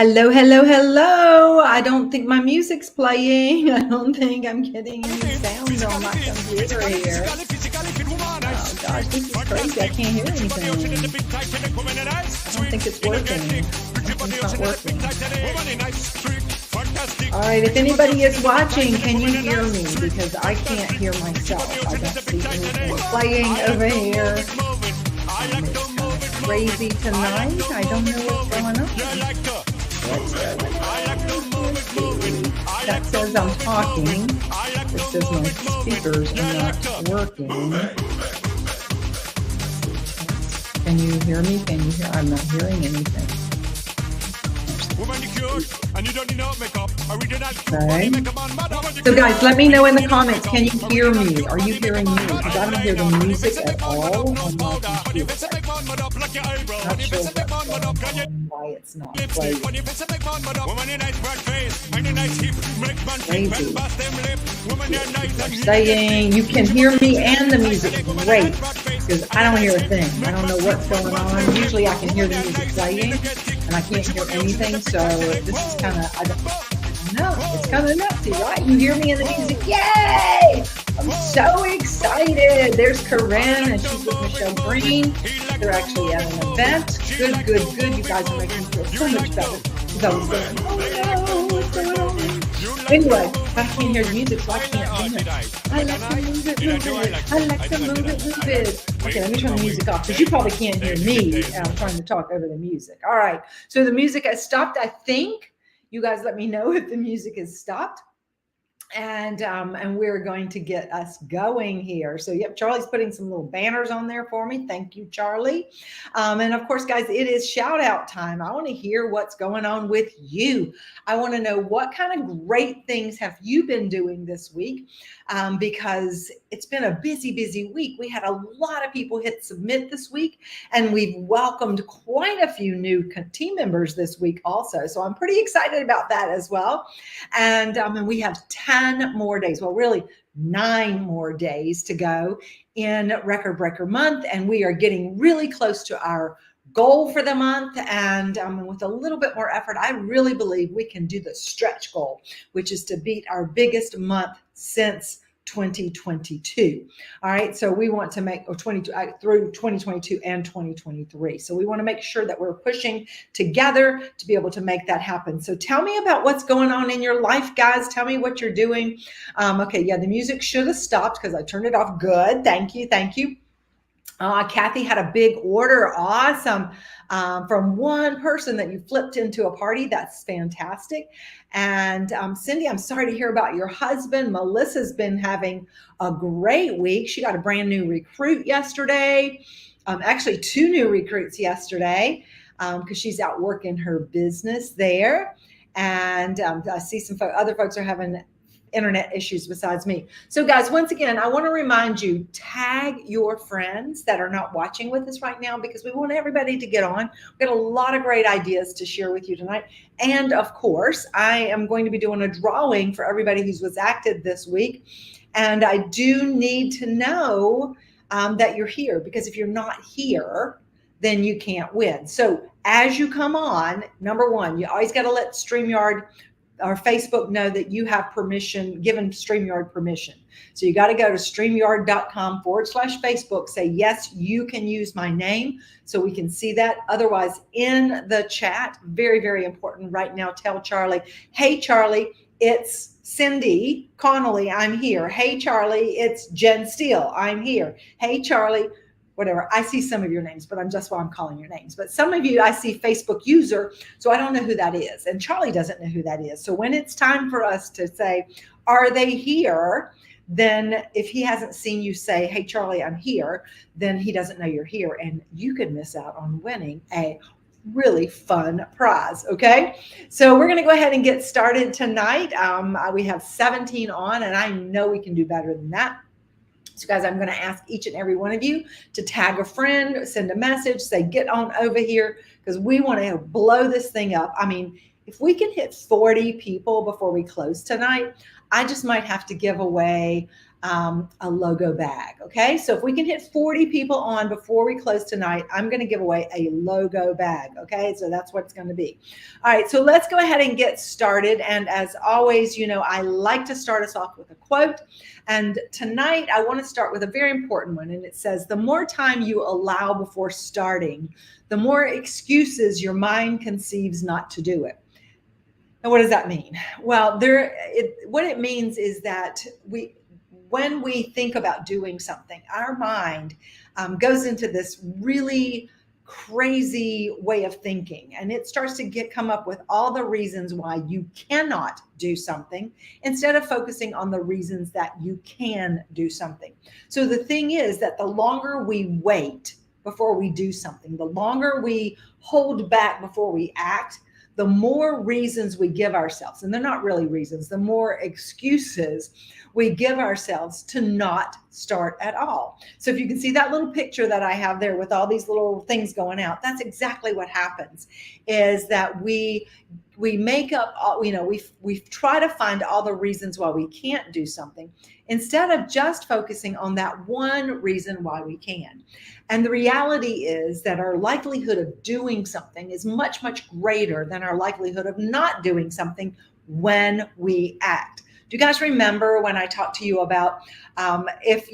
Hello, hello, hello. I don't think my music's playing. I don't think I'm getting any sounds on my computer here. Oh gosh, this is crazy. I can't hear anything. I don't think it's working. Something's not working. All right, if anybody is watching, can you hear me? Because I can't hear myself. I don't see anything playing over here. It's kind of crazy tonight. I don't know what's going on. That says I'm talking. It says my speakers are not working. Can you hear me? Can you hear? I'm not hearing anything. Okay. So guys, let me know in the comments, can you hear me? Are you hearing me? Because I don't hear the music at all on my computer. Not sure why it's not playing. Crazy. They're saying you can hear me and the music. Great. Because I don't hear a thing. I don't know what's going on. Usually I can hear the music playing and I can't hear anything. So this is kind of, I don't know. It's kind of nutty, right? You hear me in the music. Yay! I'm so excited. There's Corinne and she's with Michelle Green. They're actually at an event. Good, good, good. You guys are making me feel so much better. Because I was going, oh no, what's going on? Anyway, I can't hear the music, so I can't do it. I like to move it, move it. I like to move it, move it. Okay, let me turn the music off because you probably can't hear me. And I'm trying to talk over the music. All right, so the music has stopped, I think. You guys let me know if the music has stopped. And we're going to get us going here. So yep, Charlie's putting some little banners on there for me. Thank you, Charlie. And of course, guys, it is shout out time. I want to hear what's going on with you. I want to know what kind of great things have you been doing this week, because it's been a busy week. We had a lot of people hit submit this week, and we've welcomed quite a few new team members this week also. So I'm pretty excited about that as well. And we have 10 more days. Well, really 9 more days to go in Record Breaker month. And we are getting really close to our goal for the month. And with a little bit more effort, I really believe we can do the stretch goal, which is to beat our biggest month since 2022. All right. So we want to make through 2022 and 2023. So we want to make sure that we're pushing together to be able to make that happen. So tell me about what's going on in your life, guys. Tell me what you're doing. Okay. Yeah. The music should have stopped because I turned it off. Good. Thank you. Thank you. Kathy had a big order. Awesome. From one person that you flipped into a party. That's fantastic. And Cindy, I'm sorry to hear about your husband. Melissa's been having a great week. She got a brand new recruit yesterday. Actually, 2 new recruits yesterday because she's out working her business there. And I see some other folks are having internet issues besides me. So guys, once again, I want to remind you, tag your friends that are not watching with us right now because we want everybody to get on. We've got a lot of great ideas to share with you tonight. And of course, I am going to be doing a drawing for everybody who was active this week. And I do need to know that you're here, because if you're not here, then you can't win. So as you come on, number one, you always got to let StreamYard or Facebook know that you have permission, given StreamYard permission. So you got to go to StreamYard.com/Facebook, say, yes, you can use my name so we can see that. Otherwise, in the chat, very, very important right now, tell Charlie, hey, Charlie, it's Cindy Connolly, I'm here. Hey, Charlie, it's Jen Steele, I'm here. Hey, Charlie, whatever. I see some of your names, but I'm calling your names. But some of you, I see Facebook user, so I don't know who that is. And Charlie doesn't know who that is. So when it's time for us to say, are they here? Then if he hasn't seen you say, hey, Charlie, I'm here, then he doesn't know you're here. And you could miss out on winning a really fun prize. Okay. So we're going to go ahead and get started tonight. We have 17 on, and I know we can do better than that. So guys, I'm going to ask each and every one of you to tag a friend, send a message, say, get on over here, because we want to blow this thing up. I mean, if we can hit 40 people before we close tonight, I just might have to give away a logo bag. Okay, so if we can hit 40 people on before we close tonight, I'm going to give away a logo bag. Okay, so that's what it's going to be. All right, so let's go ahead and get started. And as always, you know, I like to start us off with a quote. And tonight I want to start with a very important one. And it says, the more time you allow before starting, the more excuses your mind conceives not to do it. And what does that mean? Well, what it means is that when we think about doing something, our mind goes into this really crazy way of thinking, and it starts to come up with all the reasons why you cannot do something instead of focusing on the reasons that you can do something. So the thing is that the longer we wait before we do something, the longer we hold back before we act, the more reasons we give ourselves, and they're not really reasons, the more excuses we give ourselves to not start at all. So if you can see that little picture that I have there with all these little things going out, that's exactly what happens, is that we make up, we try to find all the reasons why we can't do something instead of just focusing on that one reason why we can. And the reality is that our likelihood of doing something is much, much greater than our likelihood of not doing something when we act. Do you guys remember when I talked to you about if,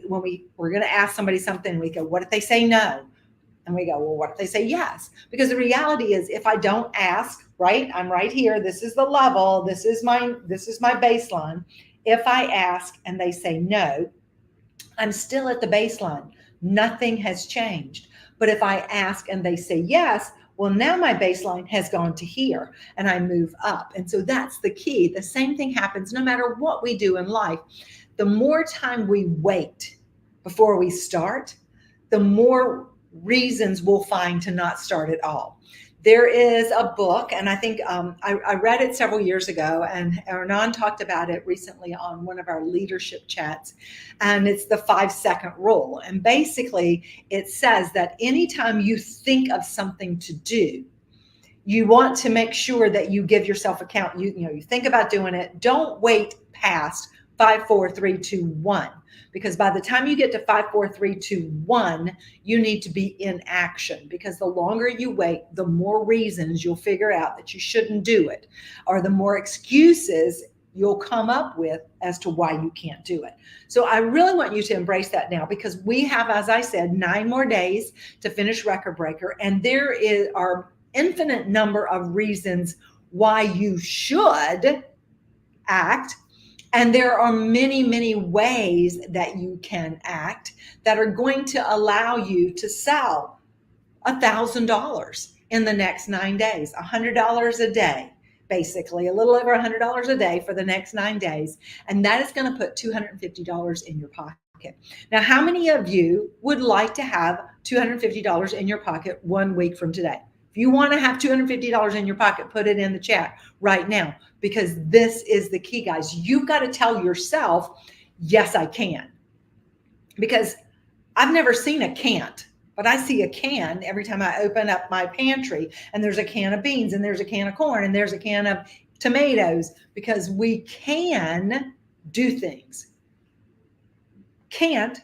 when we're going to ask somebody something, we go, what if they say no? And we go, well, what if they say yes? Because the reality is, if I don't ask, right, I'm right here. This is the level. This is my baseline. If I ask and they say no, I'm still at the baseline. Nothing has changed. But if I ask and they say yes, well, now my baseline has gone to here and I move up. And so that's the key. The same thing happens no matter what we do in life. The more time we wait before we start, the more reasons we'll find to not start at all. There is a book, and I think I read it several years ago, and Hernan talked about it recently on one of our leadership chats, and it's the 5-second rule. And basically, it says that anytime you think of something to do, you want to make sure that you give yourself account. You think about doing it. Don't wait past 5, 4, 3, 2, 1. Because by the time you get to 5, 4, 3, 2, 1, you need to be in action. Because the longer you wait, the more reasons you'll figure out that you shouldn't do it, or the more excuses you'll come up with as to why you can't do it. So I really want you to embrace that now, because we have, as I said, 9 more days to finish Record Breaker, and there are infinite number of reasons why you should act. And there are many, many ways that you can act that are going to allow you to sell $1,000 in the next 9 days, $100 a day, basically a little over $100 a day for the next 9 days. And that is going to put $250 in your pocket. Now, how many of you would like to have $250 in your pocket 1 week from today? If you want to have $250 in your pocket, put it in the chat right now, because this is the key, guys. You've got to tell yourself, yes, I can. Because I've never seen a can't, but I see a can every time I open up my pantry, and there's a can of beans, and there's a can of corn, and there's a can of tomatoes, because we can do things. Can't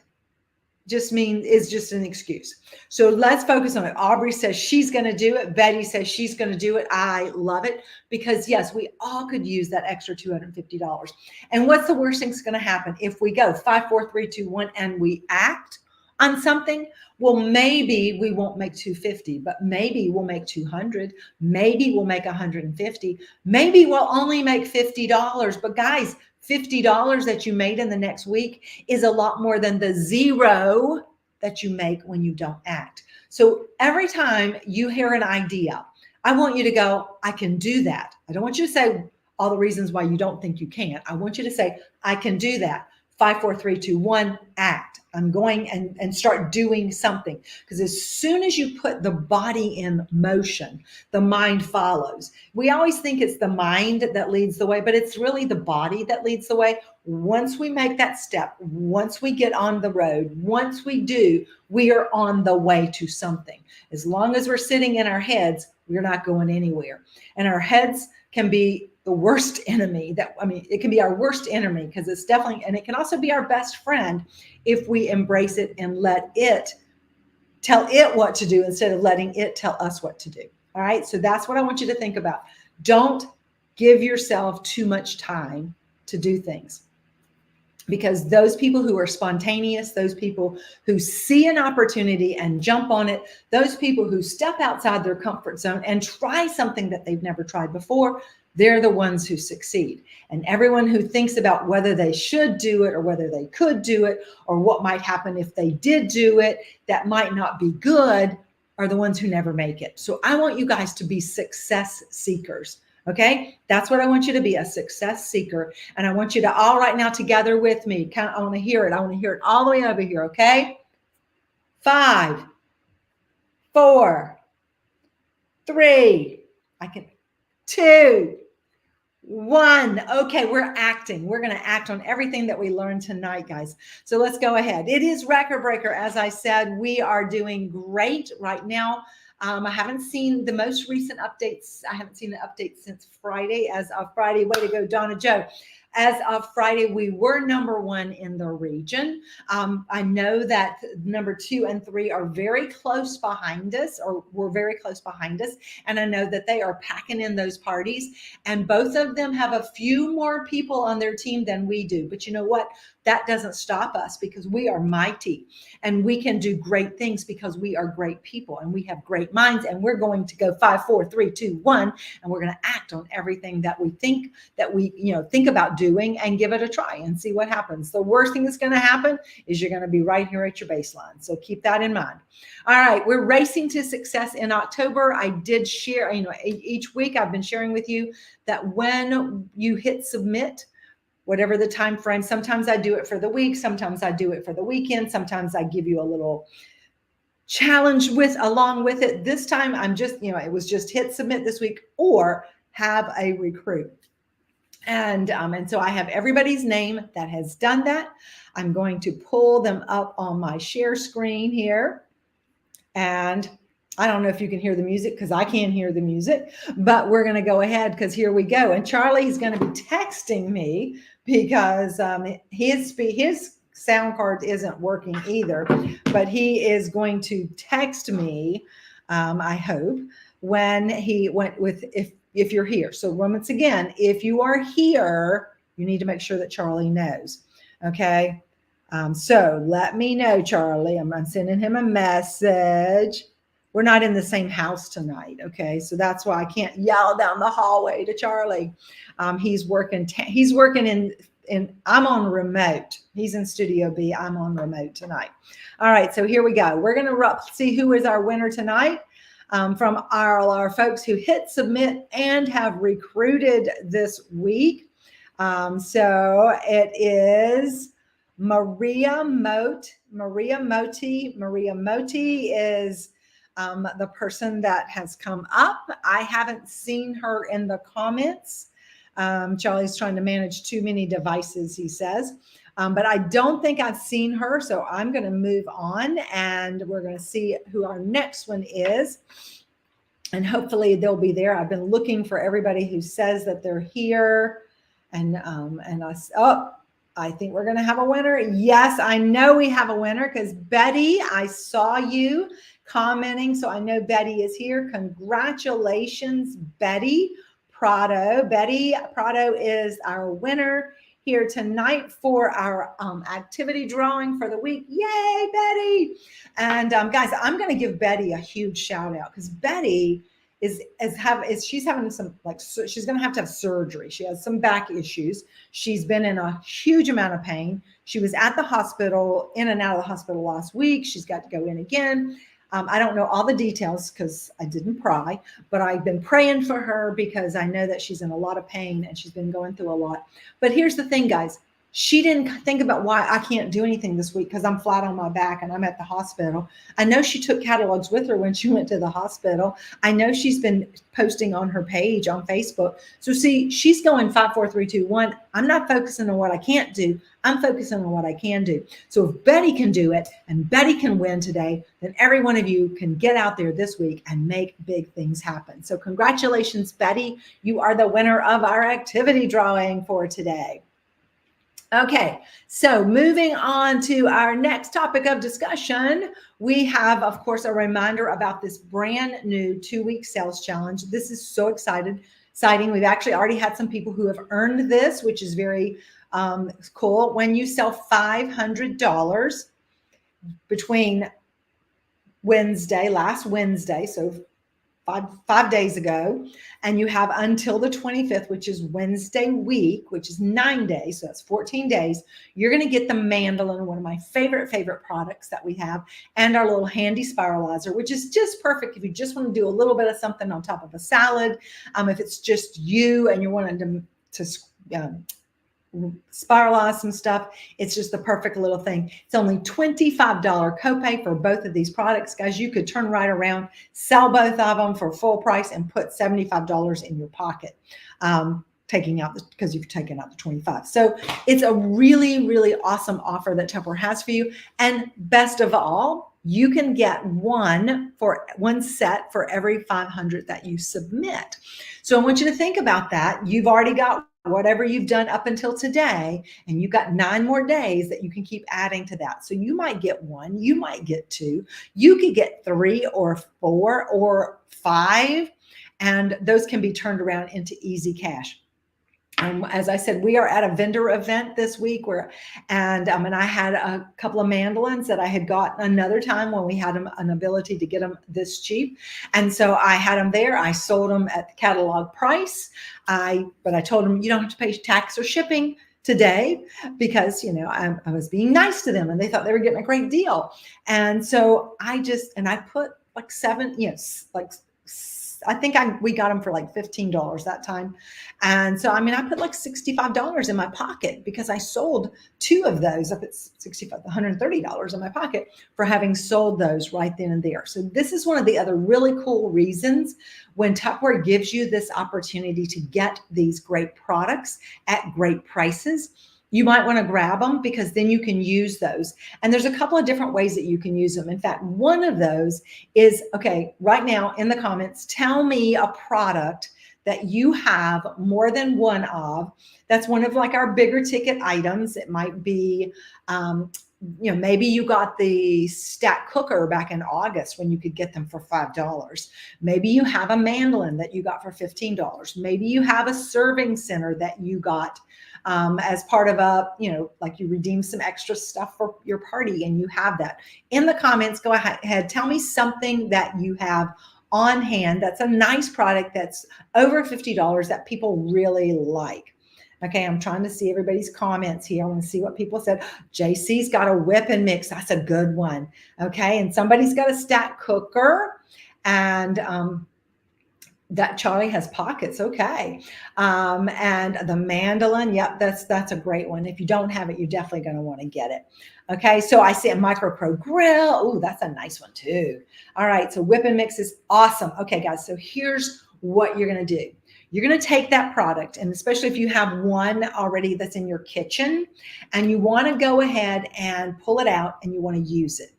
is just an excuse. So let's focus on it. Aubrey says she's going to do it. Betty says she's going to do it. I love it, because yes, we all could use that extra $250. And what's the worst thing that's going to happen if we go 5, 4, 3, 2, 1 and we act on something? Well, maybe we won't make 250, but maybe we'll make 200. Maybe we'll make 150. Maybe we'll only make $50. But guys, $50 that you made in the next week is a lot more than the zero that you make when you don't act. So every time you hear an idea, I want you to go, I can do that. I don't want you to say all the reasons why you don't think you can't. I want you to say, I can do that. 5, 4, 3, 2, 1, act. I'm going and start doing something. Because as soon as you put the body in motion, the mind follows. We always think it's the mind that leads the way, but it's really the body that leads the way. Once we make that step, once we get on the road, once we do, we are on the way to something. As long as we're sitting in our heads, we're not going anywhere. And our heads can be the worst enemy it can be our worst enemy, because it's definitely, and it can also be our best friend if we embrace it and let it tell it what to do instead of letting it tell us what to do. All right. So that's what I want you to think about. Don't give yourself too much time to do things, because those people who are spontaneous, those people who see an opportunity and jump on it, those people who step outside their comfort zone and try something that they've never tried before, they're the ones who succeed. And everyone who thinks about whether they should do it or whether they could do it or what might happen if they did do it that might not be good are the ones who never make it. So I want you guys to be success seekers. Okay, that's what I want you to be, a success seeker. And I want you to all right now together with me. I want to hear it. I want to hear it all the way over here. Okay. 5, 4, 3, 2, 1. Okay, we're acting. We're going to act on everything that we learned tonight, guys. So let's go ahead. It is Record Breaker. As I said, we are doing great right now. I haven't seen the most recent updates. I haven't seen an update since Friday. As of Friday, way to go, Donna Joe. As of Friday, we were number 1 in the region. I know that number 2 and 3 are very close behind us, or were very close behind us. And I know that they are packing in those parties. And both of them have a few more people on their team than we do. But you know what? That doesn't stop us, because we are mighty and we can do great things because we are great people and we have great minds. And we're going to go 5, 4, 3, 2, 1. And we're going to act on everything that we think about doing and give it a try and see what happens. The worst thing that's going to happen is you're going to be right here at your baseline. So keep that in mind. All right. We're racing to success in October. I did share, each week I've been sharing with you that when you hit submit, whatever the time frame, sometimes I do it for the week, sometimes I do it for the weekend, sometimes I give you a little challenge along with it. This time I'm just, it was just hit submit this week or have a recruit. And so I have everybody's name that has done that. I'm going to pull them up on my share screen here. And I don't know if you can hear the music, because I can't hear the music, but we're going to go ahead, because here we go. And Charlie's going to be texting me because his sound card isn't working either, but he is going to text me, I hope, when he went with, if you're here. So once again, if you are here, you need to make sure that Charlie knows. Okay. So let me know, Charlie. I'm sending him a message. We're not in the same house tonight. Okay. So that's why I can't yell down the hallway to Charlie. He's working I'm on remote. He's in Studio B. I'm on remote tonight. All right. So here we go. We're going to see who is our winner tonight. From our folks who hit submit and have recruited this week. So it is Maria Moti. Maria Moti is the person that has come up. I haven't seen her in the comments. Charlie's trying to manage too many devices, he says. But I don't think I've seen her. So I'm going to move on and we're going to see who our next one is. And hopefully they'll be there. I've been looking for everybody who says that they're here. And I think we're going to have a winner. Yes, I know we have a winner, because Betty, I saw you commenting. So I know Betty is here. Congratulations, Betty Prado. Betty Prado is our winner here tonight for our activity drawing for the week. Yay, Betty. And guys, I'm going to give Betty a huge shout out, because Betty she's having some, she's going to have surgery. She has some back issues. She's been in a huge amount of pain. She was at the hospital, in and out of the hospital last week. She's got to go in again. I don't know all the details because I didn't pry, but I've been praying for her because I know that she's in a lot of pain and she's been going through a lot. But here's the thing, guys. She didn't think about why I can't do anything this week because I'm flat on my back and I'm at the hospital. I know she took catalogs with her when she went to the hospital. I know she's been posting on her page on Facebook. So see, she's going 5, 4, 3, 2, 1. I'm not focusing on what I can't do. I'm focusing on what I can do. So if Betty can do it and Betty can win today, then every one of you can get out there this week and make big things happen. So congratulations, Betty. You are the winner of our activity drawing for today. Okay, so moving on to our next topic of discussion, we have, of course, a reminder about this brand new 2-week sales challenge. This is so exciting. We've actually already had some people who have earned this, which is very cool. When you sell $500 between last Wednesday, so five days ago, and you have until the 25th, which is Wednesday week, which is 9 days, so that's 14 days, you're going to get the mandolin, one of my favorite products that we have, and our little handy spiralizer, which is just perfect if you just want to do a little bit of something on top of a salad. If it's just you and you're wanting to spiralize some stuff, it's just the perfect little thing. It's only $25 copay for both of these products. Guys, you could turn right around, sell both of them for full price and put $75 in your pocket, because you've taken out the 25. So it's a really, really awesome offer that Tupperware has for you. And best of all, you can get one set for every 500 that you submit. So I want you to think about that. You've already got whatever you've done up until today, and you've got 9 more days that you can keep adding to that. So you might get 1, you might get 2, you could get 3 or 4 or 5, and those can be turned around into easy cash. As I said, we are at a vendor event this week and I had a couple of mandolins that I had got another time when we had an ability to get them this cheap. And so I had them there. I sold them at the catalog price. But I told them you don't have to pay tax or shipping today because, I was being nice to them and they thought they were getting a great deal. And so I put like 7, I think we got them for like $15 that time. And so, I put like $65 in my pocket because I sold 2 of those up at $130 in my pocket for having sold those right then and there. So this is one of the other really cool reasons when Tupperware gives you this opportunity to get these great products at great prices. You might want to grab them because then you can use those. And there's a couple of different ways that you can use them. In fact, one of those is, okay, right now in the comments, tell me a product that you have more than one of. That's one of like our bigger ticket items. It might be, maybe you got the stack cooker back in August when you could get them for $5. Maybe you have a mandolin that you got for $15. Maybe you have a serving center that you got as part of like you redeem some extra stuff for your party and you have that. In the comments, go ahead, tell me something that you have on hand that's a nice product that's over $50 that people really like. Okay, I'm trying to see everybody's comments here. I want to see what people said. JC's got a whip and mix. That's a good one. Okay, and somebody's got a stack cooker, and that Charlie has pockets. Okay, and the mandolin. Yep, that's a great one. If you don't have it, you're definitely going to want to get it. Okay, so I see a Micro Pro grill. Oh, that's a nice one too. All right, so whip and mix is awesome. Okay, guys, so here's what you're going to do. You're going to take that product, and especially if you have one already that's in your kitchen, and you want to go ahead and pull it out and you want to use it.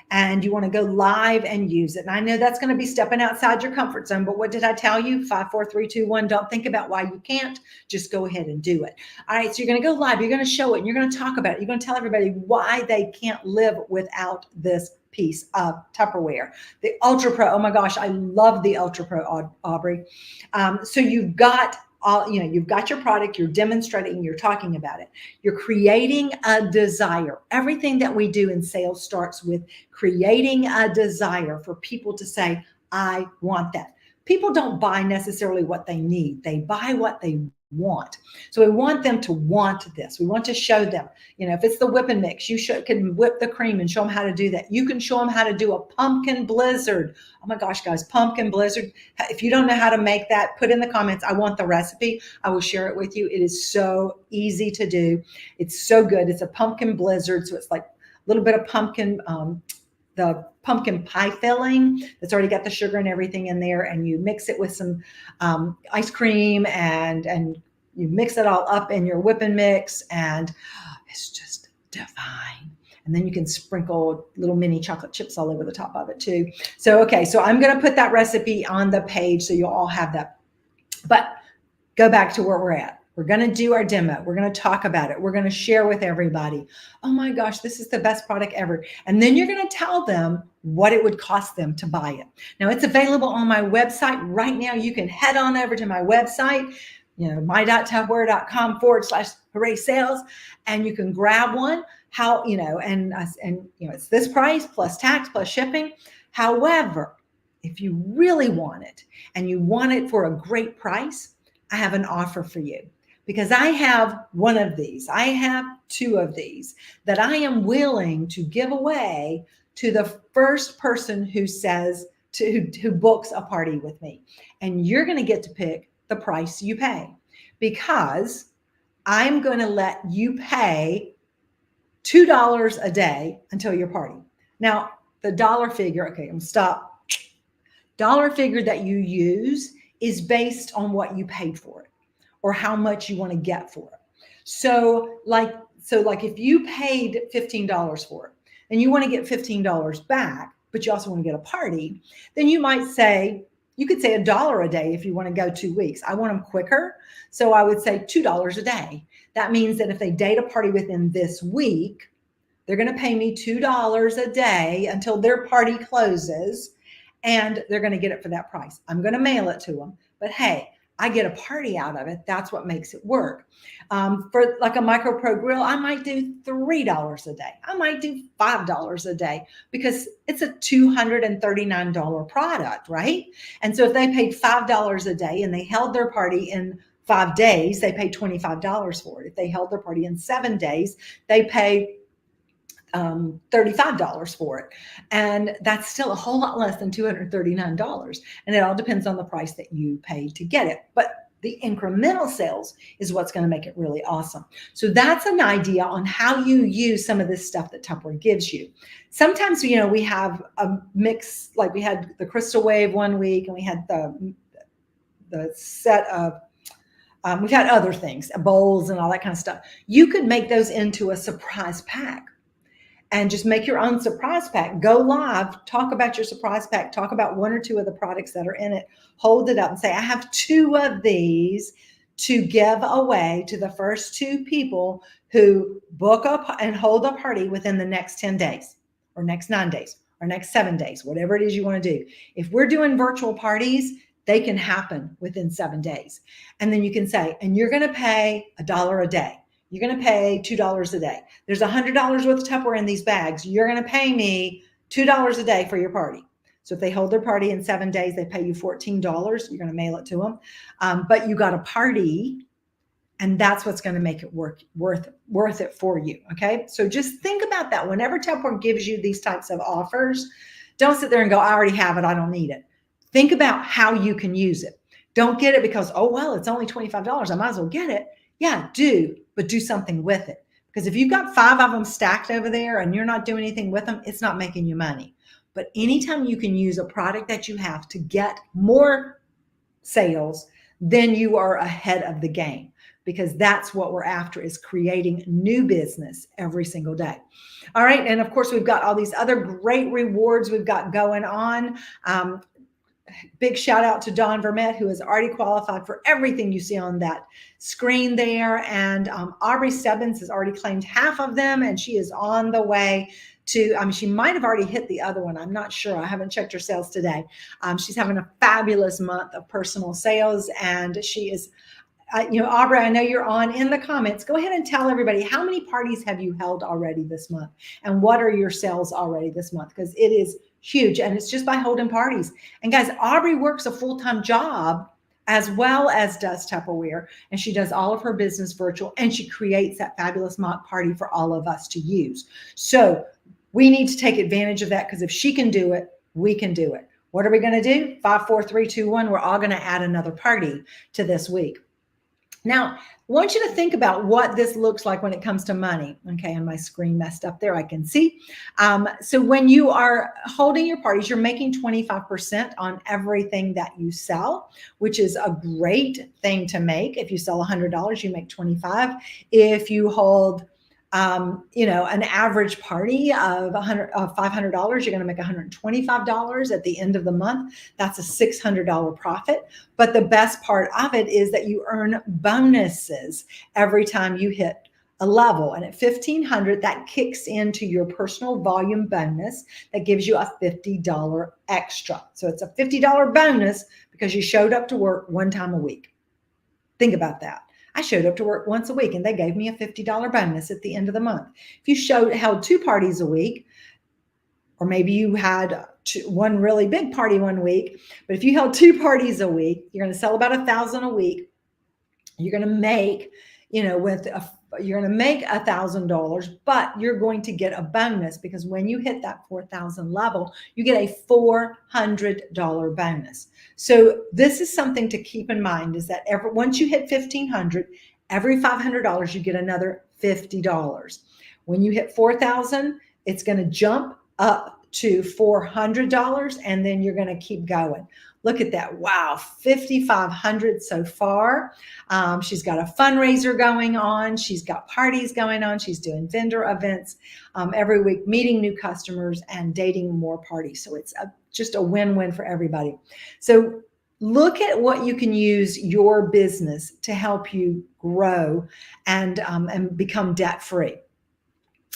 And you want to go live and use it. And I know that's going to be stepping outside your comfort zone, but what did I tell you? 5, 4, 3, 2, 1. Don't think about why you can't. Just go ahead and do it. All right, so you're going to go live. You're going to show it, and you're going to talk about it. You're going to tell everybody why they can't live without this piece of Tupperware. The Ultra Pro, oh my gosh, I love the Ultra Pro, Aubrey. So you've got you've got your product, you're demonstrating, you're talking about it. You're creating a desire. Everything that we do in sales starts with creating a desire for people to say, I want that. People don't buy necessarily what they need. They buy what they want. So we want them to want this. We want to show them, if it's the whip and mix, you can whip the cream and show them how to do that. You can show them how to do a pumpkin blizzard. Oh my gosh, guys, pumpkin blizzard. If you don't know how to make that, put in the comments, I want the recipe. I will share it with you. It is so easy to do. It's so good. It's a pumpkin blizzard. So it's like a little bit of pumpkin, the pumpkin pie filling that's already got the sugar and everything in there, and you mix it with some ice cream and you mix it all up in your whip and mix, and it's just divine. And then you can sprinkle little mini chocolate chips all over the top of it too. So, okay, so I'm going to put that recipe on the page so you'll all have that. But go back to where we're at. We're going to do our demo. We're going to talk about it. We're going to share with everybody. Oh my gosh, this is the best product ever. And then you're going to tell them what it would cost them to buy it. Now, it's available on my website right now. You can head on over to my website, my.tupperware.com/hooray sales, and you can grab one. It's this price plus tax plus shipping. However, if you really want it and you want it for a great price, I have an offer for you. Because I have one of these, I have two of these that I am willing to give away to the first person who books a party with me. And you're going to get to pick the price you pay, because I'm going to let you pay $2 a day until your party. Now, the dollar figure, okay, I'm going to stop. Dollar figure that you use is based on what you paid for it, or how much you want to get for it. So like if you paid $15 for it and you want to get $15 back, but you also want to get a party, then you could say $1 a day if you want to go 2 weeks. I want them quicker. So I would say $2 a day. That means that if they date a party within this week, they're going to pay me $2 a day until their party closes, and they're going to get it for that price. I'm going to mail it to them, but hey, I get a party out of it. That's what makes it work. For like a Micro Pro grill, I might do $3 a day. I might do $5 a day, because it's a $239 product, right? And so if they paid $5 a day and they held their party in 5 days, they pay $25 for it. If they held their party in 7 days, they pay $35 for it. And that's still a whole lot less than $239. And it all depends on the price that you paid to get it. But the incremental sales is what's going to make it really awesome. So that's an idea on how you use some of this stuff that Tupperware gives you. Sometimes, we have a mix, like we had the Crystal Wave one week, and we had the set of we've had other things, bowls and all that kind of stuff. You could make those into a surprise pack. And just make your own surprise pack. Go live, talk about your surprise pack, talk about 1 or 2 of the products that are in it, hold it up and say, I have 2 of these to give away to the first 2 people who book up and hold a party within the next 10 days or next 9 days or next 7 days, whatever it is you want to do. If we're doing virtual parties, they can happen within 7 days. And then you can say, and you're going to pay $1 a day. You're going to pay $2 a day. There's $100 worth of Tupperware in these bags. You're going to pay me $2 a day for your party. So if they hold their party in 7 days, they pay you $14. You're going to mail it to them. But you got a party, and that's what's going to make it worth it for you. Okay. So just think about that. Whenever Tupperware gives you these types of offers, don't sit there and go, I already have it, I don't need it. Think about how you can use it. Don't get it because, oh, well, it's only $25. I might as well get it. Yeah, but do something with it. Because if you've got 5 of them stacked over there and you're not doing anything with them, it's not making you money. But anytime you can use a product that you have to get more sales, then you are ahead of the game, because that's what we're after, is creating new business every single day. All right. And of course, we've got all these other great rewards we've got going on. Big shout out to Dawn Vermette, who has already qualified for everything you see on that screen there. And Aubrey Stebbins has already claimed half of them, and she is on the way to, she might have already hit the other one. I'm not sure. I haven't checked her sales today. She's having a fabulous month of personal sales, and she is, Aubrey, I know you're on in the comments. Go ahead and tell everybody, how many parties have you held already this month? And what are your sales already this month? Because it is huge, and it's just by holding parties. And guys, Aubrey works a full-time job as well as does Tupperware. And she does all of her business virtual, and she creates that fabulous mock party for all of us to use. So we need to take advantage of that, because if she can do it, we can do it. What are we going to do? 5, 4, 3, 2, 1. We're all going to add another party to this week. Now, I want you to think about what this looks like when it comes to money. Okay, and my screen messed up there, I can see. So when you are holding your parties, you're making 25% on everything that you sell, which is a great thing to make. If you sell $100, you make 25. If you hold an average party of $500, you're going to make $125 at the end of the month. That's a $600 profit. But the best part of it is that you earn bonuses every time you hit a level. And at $1,500, that kicks into your personal volume bonus that gives you a $50 extra. So it's a $50 bonus because you showed up to work one time a week. Think about that. I showed up to work once a week and they gave me a $50 bonus at the end of the month. If you held 2 parties a week, or maybe you had one really big party one week, but if you held 2 parties a week, you're going to sell about $1,000 a week. You're going to make, you're going to make $1,000, but you're going to get a bonus, because when you hit that 4,000 level, you get a $400 bonus. So this is something to keep in mind, is that once you hit 1,500, every $500, you get another $50. When you hit 4,000, it's going to jump up to $400, and then you're going to keep going. Look at that. Wow. 5,500 so far. She's got a fundraiser going on. She's got parties going on. She's doing vendor events every week, meeting new customers and dating more parties. So it's just a win-win for everybody. So look at what you can use your business to help you grow and become debt-free.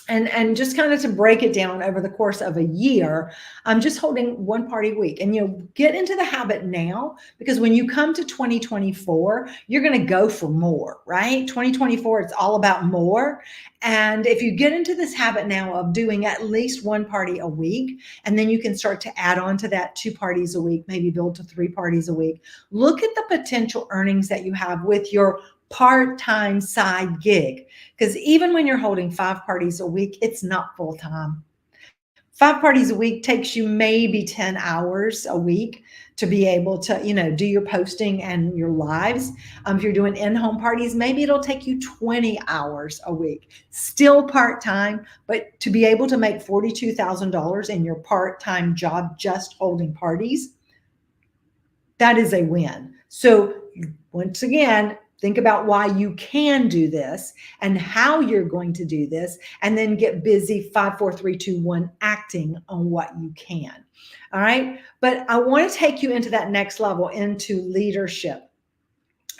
And just kind of to break it down over the course of a year, I'm just holding one party a week. And get into the habit now, because when you come to 2024, you're going to go for more, right? 2024, it's all about more. And if you get into this habit now of doing at least one party a week, and then you can start to add on to that 2 parties a week, maybe build to 3 parties a week, look at the potential earnings that you have with your part-time side gig. Because even when you're holding 5 parties a week, it's not full-time. 5 parties a week takes you maybe 10 hours a week to be able to, do your posting and your lives. If you're doing in-home parties, maybe it'll take you 20 hours a week. Still part-time, but to be able to make $42,000 in your part-time job just holding parties, that is a win. So once again, think about why you can do this and how you're going to do this, and then get busy 5, 4, 3, 2, 1 acting on what you can. All right. But I want to take you into that next level, into leadership.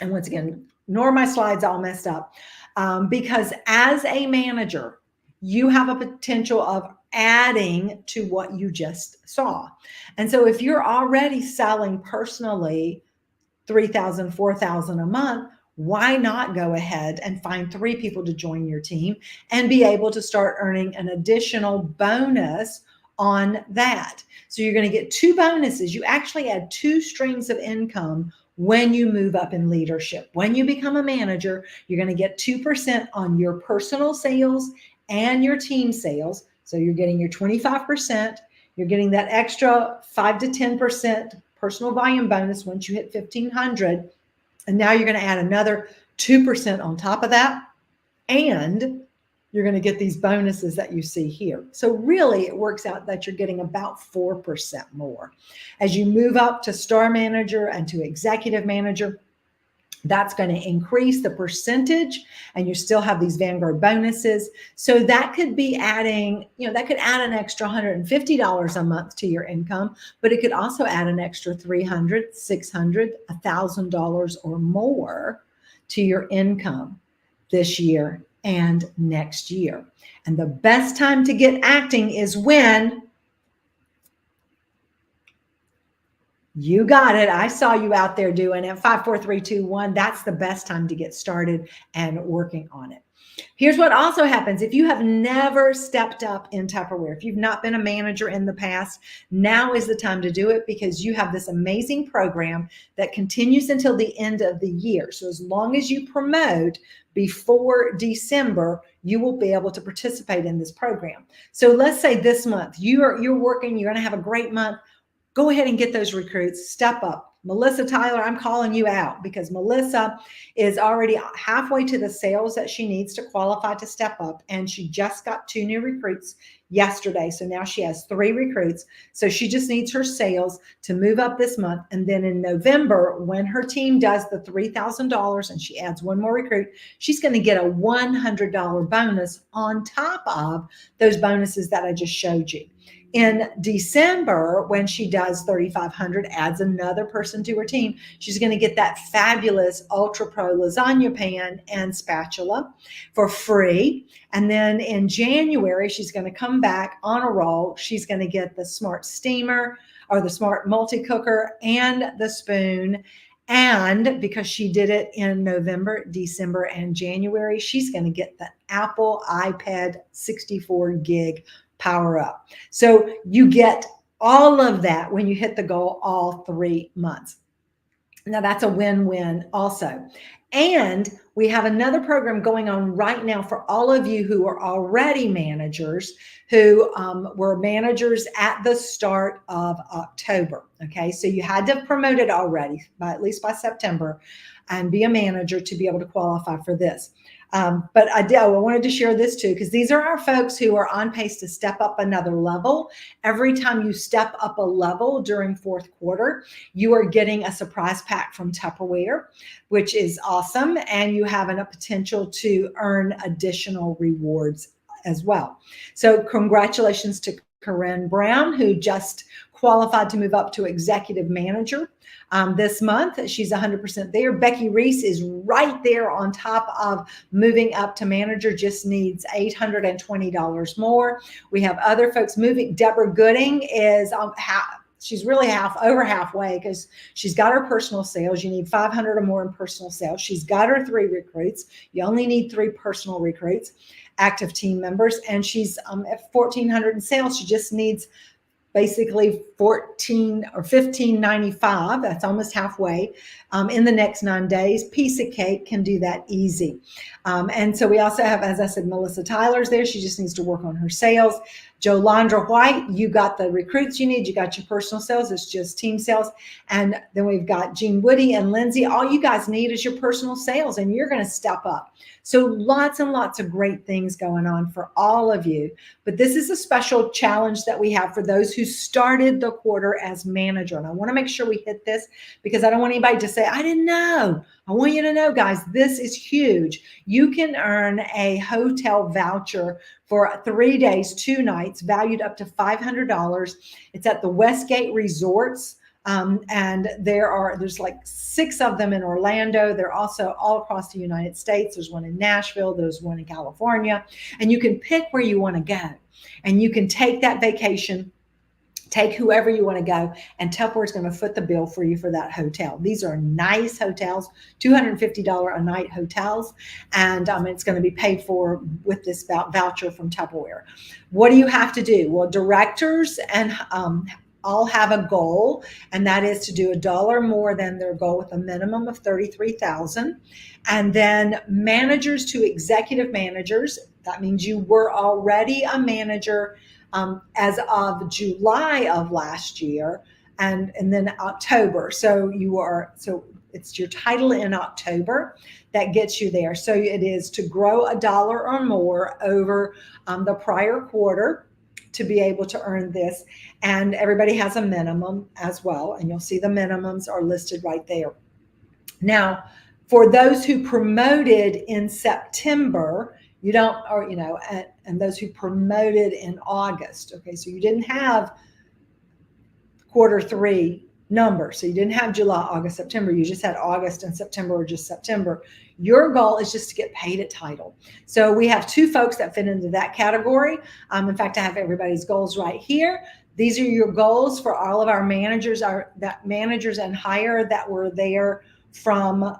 And once again, ignore my slides all messed up, because as a manager, you have a potential of adding to what you just saw. And so if you're already selling personally $3,000, $4,000 a month, why not go ahead and find 3 people to join your team and be able to start earning an additional bonus on that? So you're going to get 2 bonuses. You actually add 2 streams of income when you move up in leadership. When you become a manager, you're going to get 2% on your personal sales and your team sales. So you're getting your 25%. You're getting that extra 5 to 10% personal volume bonus once you hit 1,500. And now you're going to add another 2% on top of that. And you're going to get these bonuses that you see here. So really, it works out that you're getting about 4% more. As you move up to star manager and to executive manager, that's going to increase the percentage, and you still have these Vanguard bonuses. So that could be adding, that could add an extra $150 a month to your income, but it could also add an extra $300, $600, $1,000 or more to your income this year and next year. And the best time to get acting is when you got it. I saw you out there doing it. 5, 4, 3, 2, 1. That's the best time to get started and working on it. Here's what also happens. If you have never stepped up in Tupperware, if you've not been a manager in the past, now is the time to do it, because you have this amazing program that continues until the end of the year. So as long as you promote before December, you will be able to participate in this program. So let's say this month you're working, you're going to have a great month. Go ahead and get those recruits, step up. Melissa Tyler, I'm calling you out, because Melissa is already halfway to the sales that she needs to qualify to step up. And she just got 2 new recruits yesterday. So now she has 3 recruits. So she just needs her sales to move up this month. And then in November, when her team does the $3,000 and she adds 1 more recruit, she's going to get a $100 bonus on top of those bonuses that I just showed you. In December, when she does 3,500, adds another person to her team, she's going to get that fabulous Ultra Pro lasagna pan and spatula for free. And then in January, she's going to come back on a roll. She's going to get the smart steamer or the smart multi-cooker and the spoon. And because she did it in November, December, and January, she's going to get the Apple iPad 64 gig power up. So you get all of that when you hit the goal all 3 months. Now that's a win-win also. And we have another program going on right now for all of you who are already managers, who were managers at the start of October. Okay, so you had to have promoted already at least by September and be a manager to be able to qualify for this. But I wanted to share this too, because these are our folks who are on pace to step up another level. Every time you step up a level during 4th quarter, you are getting a surprise pack from Tupperware, which is awesome. And you have a potential to earn additional rewards as well. So congratulations to Corinne Brown, who just qualified to move up to executive manager. This month, she's 100% there. Becky Reese is right there on top of moving up to manager, just needs $820 more. We have other folks moving. Deborah Gooding is she's really over halfway, because she's got her personal sales. You need 500 or more in personal sales. She's got her 3 recruits. You only need 3 personal recruits, active team members, and she's at 1,400 in sales. She just needs basically $14 or $15.95. That's almost halfway in the next 9 days. Piece of cake, can do that easy. And so we also have, as I said, Melissa Tyler's there. She just needs to work on her sales. Jolandra White, you got the recruits you need. You got your personal sales. It's just team sales. And then we've got Jean Woody and Lindsay. All you guys need is your personal sales, and you're going to step up. So lots and lots of great things going on for all of you. But this is a special challenge that we have for those who started the quarter as manager. And I want to make sure we hit this, because I don't want anybody to say, I didn't know. I want you to know, guys, this is huge. You can earn a hotel voucher for 3 days, 2 nights, valued up to $500. It's at the Westgate Resorts. And there's like 6 of them in Orlando. They're also all across the United States. There's one in Nashville. There's one in California. And you can pick where you want to go. And you can take that vacation, take whoever you want to go, and Tupperware is going to foot the bill for you for that hotel. These are nice hotels, $250 a night hotels, and it's going to be paid for with this voucher from Tupperware. What do you have to do? Well, directors and all have a goal, and that is to do $1 more than their goal with a minimum of $33,000. And then managers to executive managers, that means you were already a manager as of July of last year, and then October. So it's your title in October that gets you there. So it is to grow $1 or more over the prior quarter to be able to earn this. And everybody has a minimum as well. And you'll see the minimums are listed right there. Now, for those who promoted in September, and those who promoted in August. Okay, so you didn't have Q3 numbers. So you didn't have July, August, September. You just had August and September, or just September. Your goal is just to get paid at title. So we have 2 folks that fit into that category. In fact, I have everybody's goals right here. These are your goals for all of our managers, managers and higher that were there from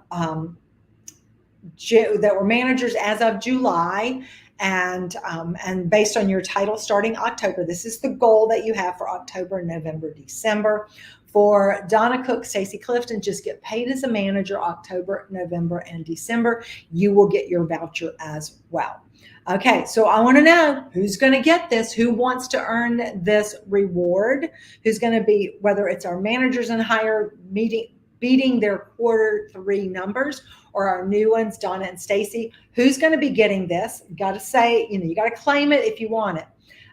that were managers as of July, and based on your title starting October. This is the goal that you have for October, November, December. For Donna Cook, Stacy Clifton, just get paid as a manager October, November, and December. You will get your voucher as well. Okay, so I want to know who's going to get this, who wants to earn this reward, who's going to be, whether it's our managers and higher beating their Q3 numbers, or our new ones, Donna and Stacy, who's going to be getting this? You got to say, you got to claim it if you want it.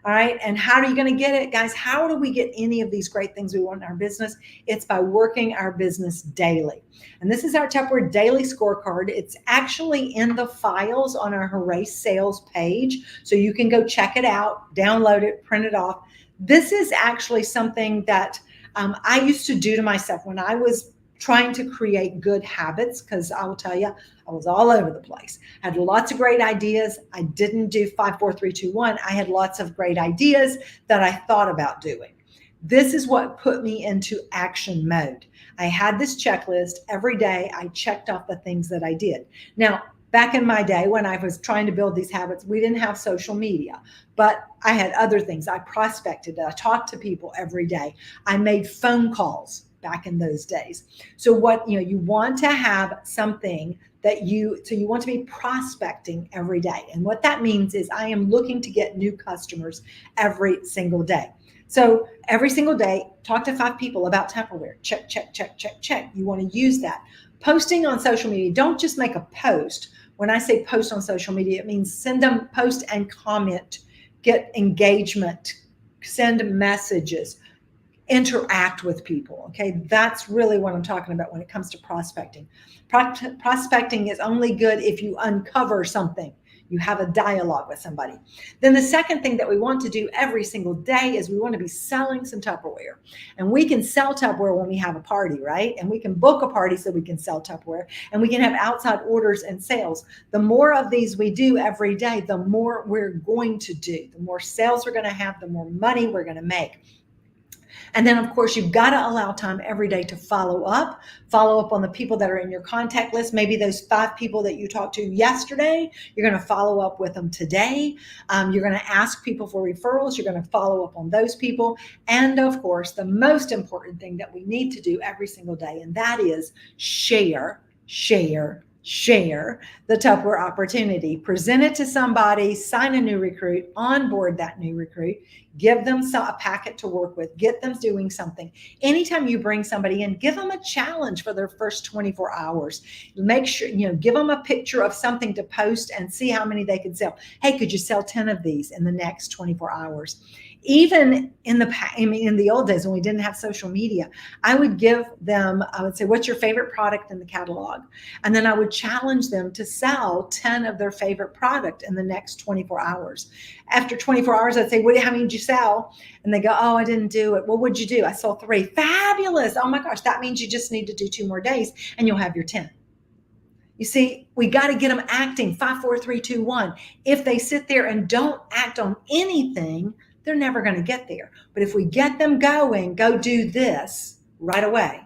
All right. And how are you going to get it, guys? How do we get any of these great things we want in our business? It's by working our business daily. And this is our Tupperware Daily Scorecard. It's actually in the files on our Hooray Sales page. So you can go check it out, download it, print it off. This is actually something that I used to do to myself when I was trying to create good habits, because I will tell you, I was all over the place. I had lots of great ideas. I didn't do 5, 4, 3, 2, 1. I had lots of great ideas that I thought about doing. This is what put me into action mode. I had this checklist every day. I checked off the things that I did. Now, back in my day when I was trying to build these habits, we didn't have social media, but I had other things. I prospected. I talked to people every day. I made phone calls back in those days. So what, you want to have something that you want to be prospecting every day. And what that means is I am looking to get new customers every single day. So every single day, talk to 5 people about Tupperware. Check, check, check, check, check. You want to use that. Posting on social media. Don't just make a post. When I say post on social media, it means send them, post and comment, get engagement, send messages, interact with people. Okay, that's really what I'm talking about when it comes to prospecting. Prospecting is only good if you uncover something. You have a dialogue with somebody. Then the second thing that we want to do every single day is we want to be selling some Tupperware. And we can sell Tupperware when we have a party, right? And we can book a party so we can sell Tupperware, and we can have outside orders and sales. The more of these we do every day, the more we're going to do. The more sales we're going to have, the more money we're going to make. And then, of course, you've got to allow time every day to follow up on the people that are in your contact list. Maybe those 5 people that you talked to yesterday, you're going to follow up with them today. You're going to ask people for referrals. You're going to follow up on those people. And of course, the most important thing that we need to do every single day, and that is share the Tupperware opportunity. Present it to somebody, sign a new recruit, onboard that new recruit, give them a packet to work with, get them doing something. Anytime you bring somebody in, give them a challenge for their first 24 hours. Make sure, give them a picture of something to post and see how many they could sell. Hey, could you sell 10 of these in the next 24 hours? Even in the old days when we didn't have social media, I would say, what's your favorite product in the catalog? And then I would challenge them to sell 10 of their favorite product in the next 24 hours. After 24 hours, I'd say, how many did you sell? And they go, oh, I didn't do it. Well, what'd you do? I sold 3. Fabulous. Oh my gosh. That means you just need to do 2 more days and you'll have your 10. You see, we got to get them acting. 5, 4, 3, 2, 1. If they sit there and don't act on anything, they're never going to get there. But if we get them going, go do this right away,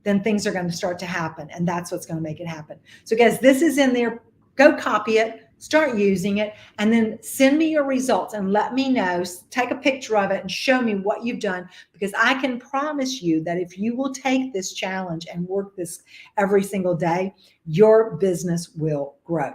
then things are going to start to happen. And that's what's going to make it happen. So guys, this is in there. Go copy it, start using it, and then send me your results and let me know. Take a picture of it and show me what you've done, because I can promise you that if you will take this challenge and work this every single day, your business will grow.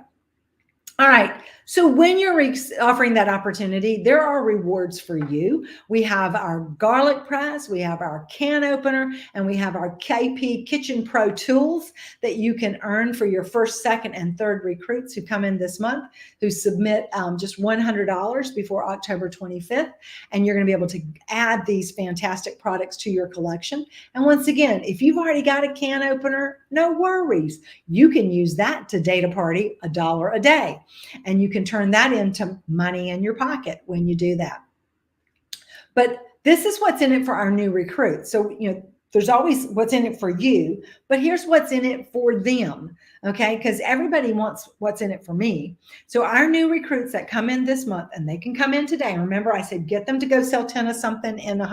All right. So when you're offering that opportunity, there are rewards for you. We have our garlic press, we have our can opener, and we have our KP Kitchen Pro tools that you can earn for your first, second, and third recruits who come in this month, who submit just $100 before October 25th. And you're going to be able to add these fantastic products to your collection. And once again, if you've already got a can opener, no worries. You can use that to date a party $1 a day. And you can turn that into money in your pocket when you do that. But this is what's in it for our new recruits. So, There's always what's in it for you, but here's what's in it for them. Okay. Because everybody wants what's in it for me. So our new recruits that come in this month, and they can come in today. Remember, I said, get them to go sell 10 of something in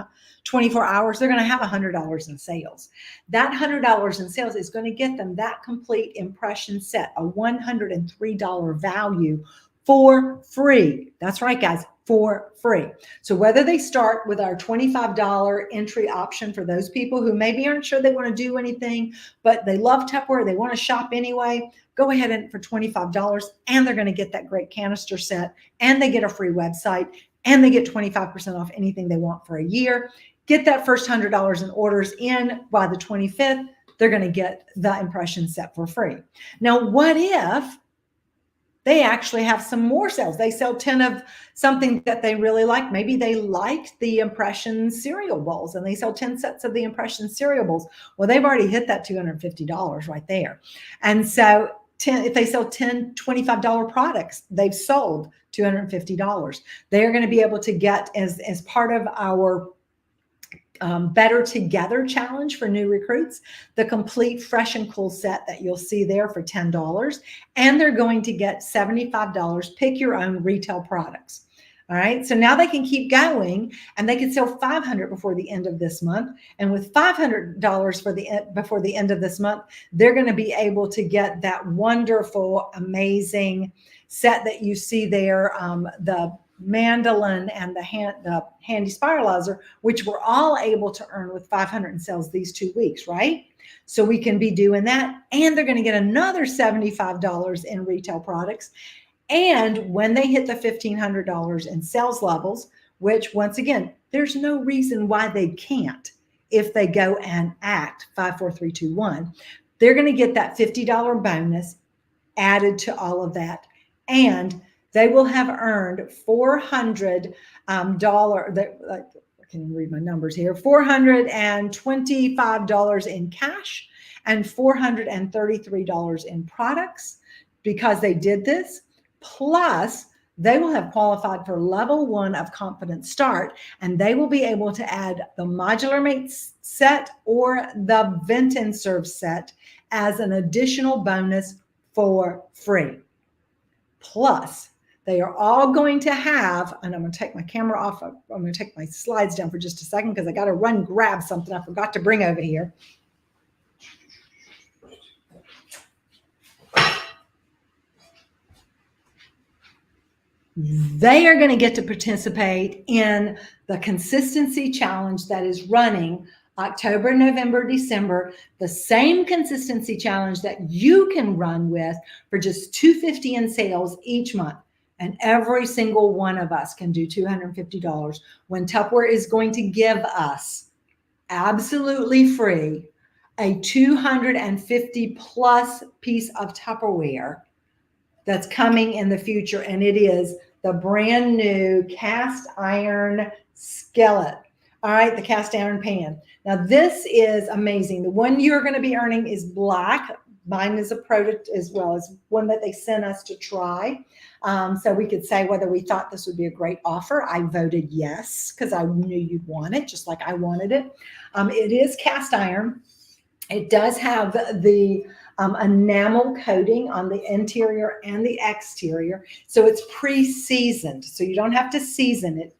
24 hours. They're going to have $100 in sales. That $100 in sales is going to get them that complete impression set, a $103 value for free. That's right, guys, for free. So whether they start with our $25 entry option for those people who maybe aren't sure they want to do anything, but they love Tupperware, they want to shop anyway, go ahead and for $25, and they're going to get that great canister set, and they get a free website, and they get 25% off anything they want for a year. Get that first $100 in orders in by the 25th. They're going to get the impression set for free. Now, what if they actually have some more sales? They sell 10 of something that they really like. Maybe they liked the impression cereal bowls and they sell 10 sets of the impression cereal bowls. Well, they've already hit that $250 right there. And so if they sell 10 $25 products, they've sold $250. They're going to be able to get, as part of our Better Together challenge for new recruits, the complete Fresh and Cool set that you'll see there for $10. And they're going to get $75, pick your own retail products. All right. So now they can keep going, and they can sell 500 before the end of this month. And with $500 before the end of this month, they're going to be able to get that wonderful, amazing set that you see there, the mandolin and the handy spiralizer, which we're all able to earn with 500 in sales these 2 weeks, right? So we can be doing that, and they're going to get another $75 in retail products. And when they hit the $1,500 in sales levels, which once again, there's no reason why they can't if they go and act 5, 4, 3, 2, 1, they're going to get that $50 bonus added to all of that. And they will have earned $400. I can read my numbers here. $425 in cash and $433 in products because they did this. Plus, they will have qualified for level 1 of Confident Start, and they will be able to add the Modular Mate set or the Vent and Serve set as an additional bonus for free. Plus, they are all going to have, and I'm going to take my camera off. I'm going to take my slides down for just a second because I got to run grab something I forgot to bring over here. They are going to get to participate in the consistency challenge that is running October, November, December, the same consistency challenge that you can run with for just $250 in sales each month. And every single one of us can do $250 when Tupperware is going to give us absolutely free a 250 plus piece of Tupperware that's coming in the future. And it is the brand new cast iron skillet. All right, the cast iron pan. Now this is amazing. The one you're going to be earning is black. Mine is a product as well as one that they sent us to try. So we could say whether we thought this would be a great offer. I voted yes, because I knew you'd want it, just like I wanted it. It is cast iron. It does have the enamel coating on the interior and the exterior. So it's pre-seasoned. So you don't have to season it.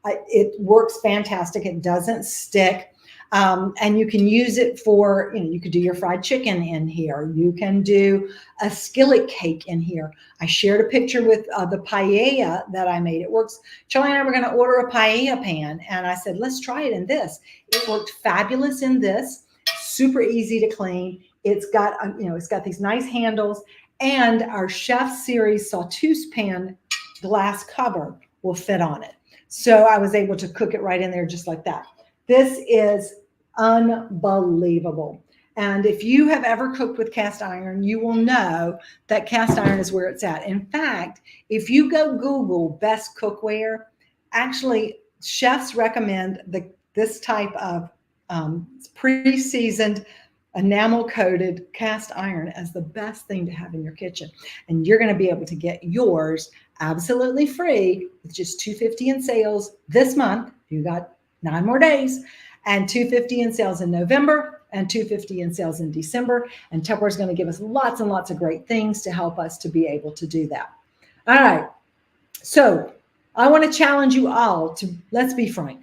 It works fantastic. It doesn't stick. And you can use it for, you could do your fried chicken in here. You can do a skillet cake in here. I shared a picture with the paella that I made. It works. Charlie and I were going to order a paella pan, and I said, let's try it in this. It worked fabulous in this. Super easy to clean. It's got, it's got these nice handles, and our Chef Series sauteuse pan glass cover will fit on it. So I was able to cook it right in there just like that. This is unbelievable. And if you have ever cooked with cast iron, you will know that cast iron is where it's at. In fact, if you go Google best cookware, actually chefs recommend this type of pre-seasoned enamel coated cast iron as the best thing to have in your kitchen. And you're going to be able to get yours absolutely free with just $250 in sales this month. You got 9 more days. and $250 in sales in November, and $250 in sales in December. And Tupperware is going to give us lots and lots of great things to help us to be able to do that. All right. So I want to challenge you all to, let's be frank.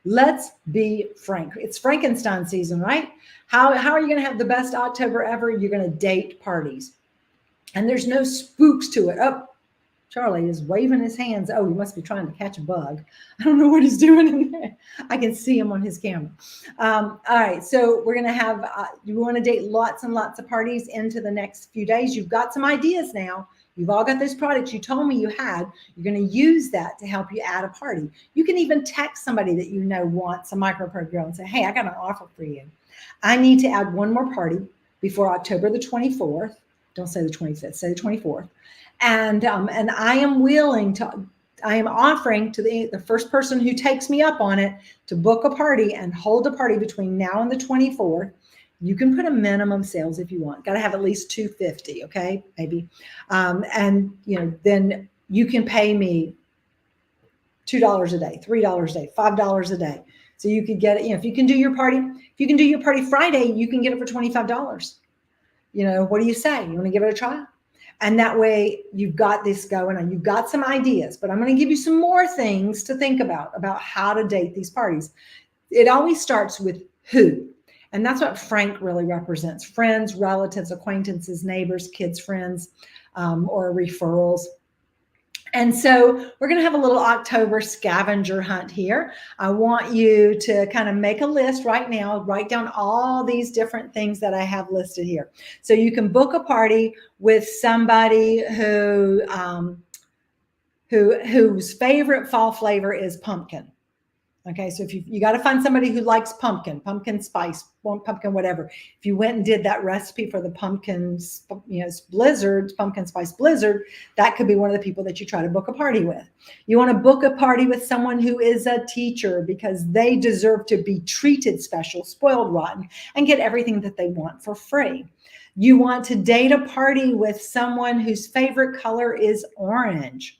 Let's be frank. It's Frankenstein season, right? How are you going to have the best October ever? You're going to date parties. And there's no spooks to it. Oh, Charlie is waving his hands. Oh, he must be trying to catch a bug. I don't know what he's doing in there. I can see him on his camera. All right, so we're going to have, you want to date lots and lots of parties into the next few days. You've got some ideas now. You've all got those products you told me you had. You're going to use that to help you add a party. You can even text somebody that you know wants a micro grill and say, hey, I got an offer for you. I need to add one more party before October the 24th. Don't say the 25th, say the 24th. And I am willing to, I am offering to the first person who takes me up on it to book a party and hold a party between now and the 24th. You can put a minimum sales if you want. Got to have at least 250, okay, maybe. And then you can pay me $2 a day, $3 a day, $5 a day. So you could get it. If you can do your party, Friday, you can get it for $25. What do you say? You want to give it a try? And that way you've got this going on. You've got some ideas, but I'm going to give you some more things to think about how to date these parties. It always starts with who. And that's what Frank really represents. Friends, relatives, acquaintances, neighbors, kids, friends, or referrals. And so we're going to have a little October scavenger hunt here. I want you to kind of make a list right now, write down all these different things that I have listed here. So you can book a party with somebody whose favorite fall flavor is pumpkin. Okay, so if you got to find somebody who likes pumpkin spice, pumpkin whatever. If you went and did that recipe for the pumpkin spice blizzard, that could be one of the people that you try to book a party with. You want to book a party with someone who is a teacher because they deserve to be treated special, spoiled rotten, and get everything that they want for free. You want to date a party with someone whose favorite color is orange.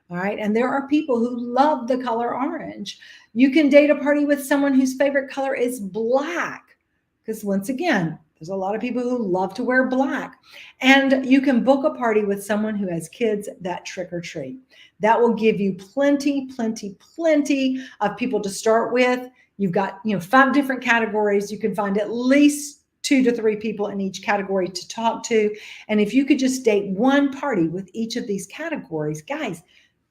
All right. And there are people who love the color orange. You can date a party with someone whose favorite color is black. Because once again, there's a lot of people who love to wear black. And you can book a party with someone who has kids that trick or treat. That will give you plenty of people to start with. You've got, 5 different categories. You can find at least 2 to 3 people in each category to talk to. And if you could just date one party with each of these categories, guys,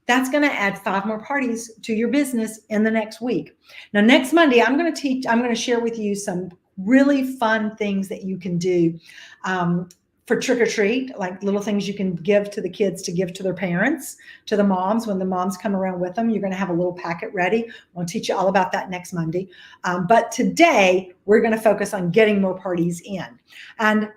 that's going to add 5 more parties to your business in the next week. Now, next Monday, I'm going to share with you some really fun things that you can do for trick or treat, like little things you can give to the kids to give to their parents, to the moms. When the moms come around with them, you're going to have a little packet ready. I'll teach you all about that next Monday. But today, we're going to focus on getting more parties in. And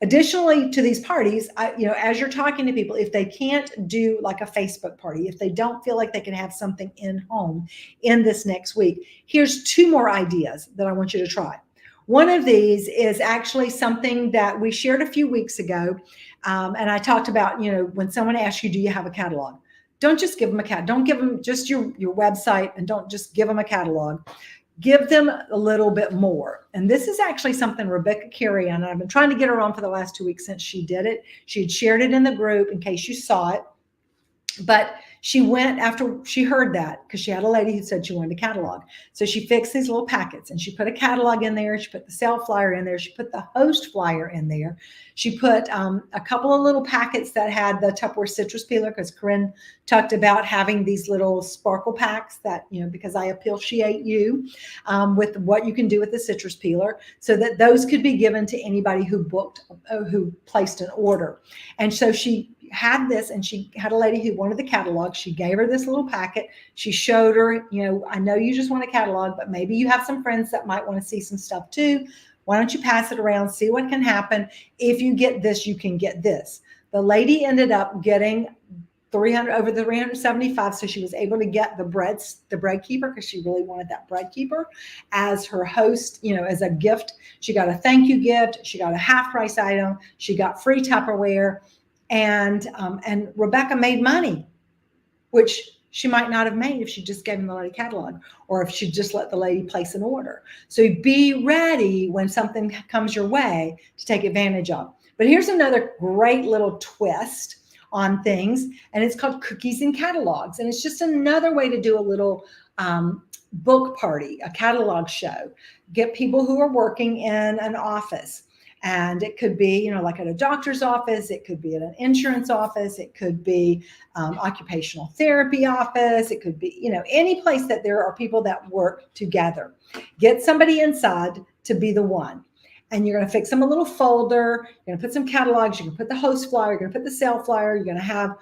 additionally to these parties, as you're talking to people, if they can't do like a Facebook party, if they don't feel like they can have something in home in this next week, here's 2 more ideas that I want you to try. One of these is actually something that we shared a few weeks ago. And I talked about, when someone asks you, do you have a catalog? Don't just give them a catalog. Don't give them just your website, and don't just give them a catalog. Give them a little bit more. And this is actually something Rebecca Carey, and I've been trying to get her on for the last 2 weeks since she did it. She had shared it in the group in case you saw it. But she went after she heard that, because she had a lady who said she wanted a catalog. So she fixed these little packets, and she put a catalog in there. She put the sale flyer in there. She put the host flyer in there. She put a couple of little packets that had the Tupperware citrus peeler, because Corinne talked about having these little sparkle packs that, because I appreciate you with what you can do with the citrus peeler, so that those could be given to anybody who placed an order. And so she had this, and she had a lady who wanted the catalog. She gave her this little packet. She showed her, I know you just want a catalog, but maybe you have some friends that might want to see some stuff too. Why don't you pass it around, see what can happen? If you get this, you can get this. The lady ended up getting over the 375, so she was able to get the bread keeper, because she really wanted that bread keeper as her host, as a gift. She got a thank you gift. She got a half price item. She got free Tupperware. And Rebecca made money, which she might not have made if she just gave them the lady catalog, or if she just let the lady place an order. So be ready when something comes your way to take advantage of. But here's another great little twist on things, and it's called cookies and catalogs. And it's just another way to do a little book party, a catalog show. Get people who are working in an office. And it could be, you know, like at a doctor's office, it could be at an insurance office, it could be occupational therapy office, it could be, you know, any place that there are people that work together. Get somebody inside to be the one. And you're going to fix them a little folder. You're going to put some catalogs. You're going to put the host flyer. You're going to put the sale flyer. You're going to have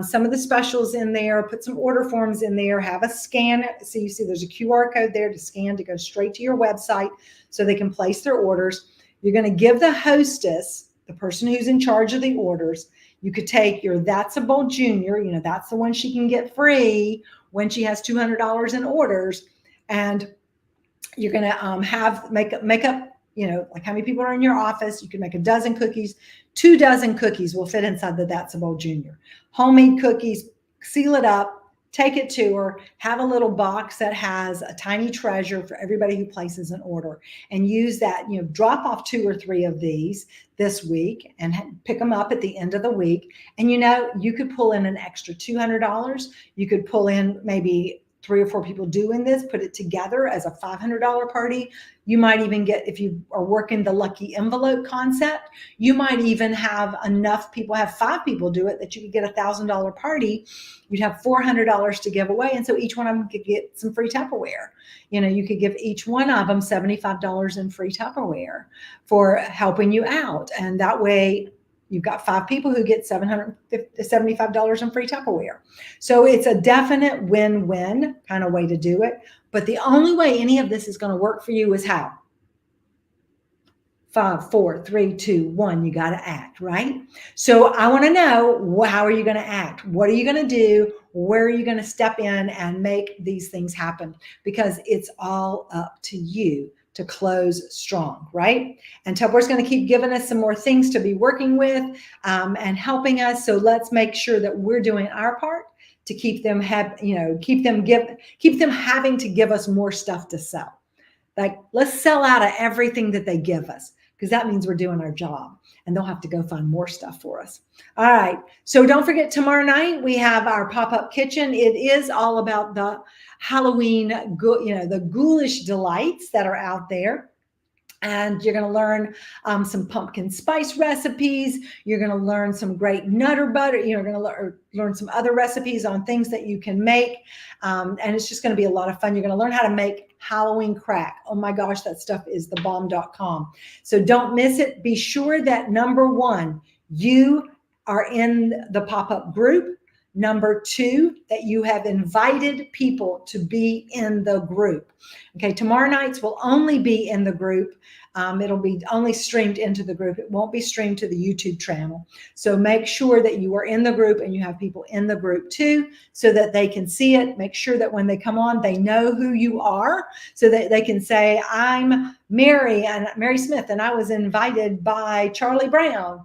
some of the specials in there. Put some order forms in there. Have a scan. So you see there's a QR code there to scan to go straight to your website so they can place their orders. You're going to give the hostess, the person who's in charge of the orders, you could take your That's a Bowl Junior, you know, that's the one she can get free when she has $200 in orders. And you're going to make up, you know, like how many people are in your office. You can make a dozen cookies. 2 dozen cookies will fit inside the That's a Bowl Junior. Homemade cookies, seal it up, take it to her, have a little box that has a tiny treasure for everybody who places an order, and use that, you know, drop off 2 or 3 of these this week and pick them up at the end of the week. And, you know, you could pull in an extra $200. You could pull in maybe 3 or 4 people doing this, put it together as a $500 party. You might even get, if you are working the lucky envelope concept, you might even have enough people, have 5 people do it, that you could get a $1,000 party. You'd have $400 to give away. And so each one of them could get some free Tupperware. You know, you could give each one of them $75 in free Tupperware for helping you out. And that way, you've got 5 people who get $75 in free Tupperware. So it's a definite win-win kind of way to do it. But the only way any of this is going to work for you is how? 5, 4, 3, 2, 1. You got to act, right? So I want to know, how are you going to act? What are you going to do? Where are you going to step in and make these things happen? Because it's all up to you to close strong, right? And Tupperware's going to keep giving us some more things to be working with and helping us. So let's make sure that we're doing our part to keep them keep them having to give us more stuff to sell. Like, let's sell out of everything that they give us, because that means we're doing our job, and they'll have to go find more stuff for us. All right. So don't forget, tomorrow night we have our pop-up kitchen. It is all about the Halloween, the ghoulish delights that are out there. And you're going to learn some pumpkin spice recipes. You're going to learn some great Nutter Butter. You're going to learn some other recipes on things that you can make. And it's just going to be a lot of fun. You're going to learn how to make Halloween crack. Oh my gosh, that stuff is the bomb.com. So don't miss it. Be sure that, number 1, you are in the pop-up group. Number 2, that you have invited people to be in the group. Okay, tomorrow nights will only be in the group. It'll be only streamed into the group. It won't be streamed to the YouTube channel. So make sure that you are in the group and you have people in the group too, so that they can see it. Make sure that when they come on, they know who you are, so that they can say, I'm Mary Smith, and I was invited by Charlie Brown,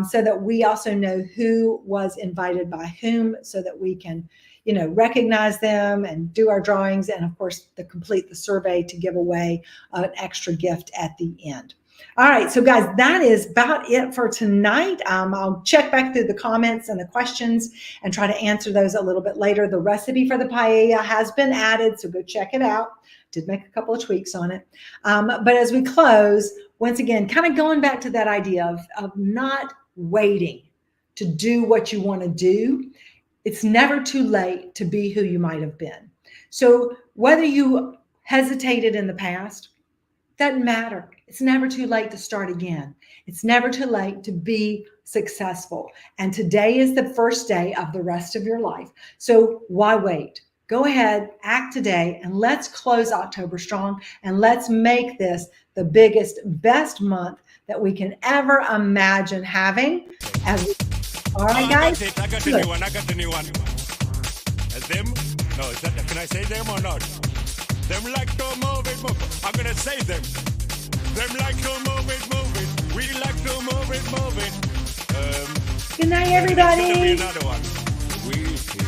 so that we also know who was invited by whom, so that we can, recognize them and do our drawings, and of course, complete the survey to give away an extra gift at the end. All right, so guys, that is about it for tonight. I'll check back through the comments and the questions and try to answer those a little bit later. The recipe for the paella has been added, so go check it out. Did make a couple of tweaks on it. But as we close, once again, kind of going back to that idea of not waiting to do what you want to do. It's never too late to be who you might have been. So whether you hesitated in the past, doesn't matter. It's never too late to start again. It's never too late to be successful. And today is the first day of the rest of your life. So why wait? Go ahead, act today, and let's close October strong, and let's make this the biggest, best month that we can ever imagine having. All right, guys. I got the new one. I got the new one. Them? No, is that, can I say them or not? Them like to move it. I'm gonna say them. Them like to move it. We like to move it. Good night, everybody. Another one.